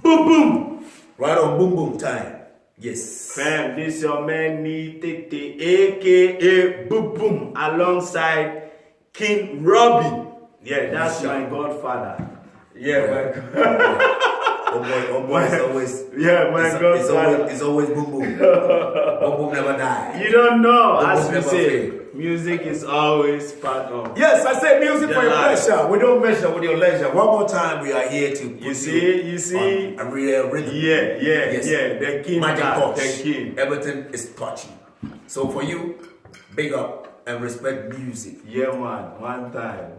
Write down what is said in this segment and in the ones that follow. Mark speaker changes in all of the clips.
Speaker 1: Boom boom.
Speaker 2: Right on boom boom time. Yes.
Speaker 1: Fam, this your man Nitete, aka Boom Boom, alongside King Robbie. Yeah, that's my godfather. Yeah, man.
Speaker 2: Oh boy, it's always
Speaker 1: godfather.
Speaker 2: It's always boom boom. Boom boom never die.
Speaker 1: You don't know,
Speaker 2: Boom
Speaker 1: as
Speaker 2: boom
Speaker 1: we
Speaker 2: never
Speaker 1: say,
Speaker 2: fail.
Speaker 1: music is always part of.
Speaker 2: Yes, I say music for your
Speaker 1: life.
Speaker 2: pleasure. We don't measure with your leisure. One more time, we are here to put
Speaker 1: You see,
Speaker 2: on a real rhythm.
Speaker 1: yeah, the king,
Speaker 2: Magic touch.
Speaker 1: the king.
Speaker 2: Everything is touchy. So for you, big up and respect music.
Speaker 1: Yeah, man, one time.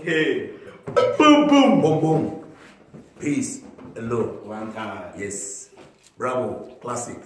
Speaker 1: Okay. Boom, boom.
Speaker 2: Boom boom. Peace and love.
Speaker 1: One time.
Speaker 2: Yes. Bravo. Classic.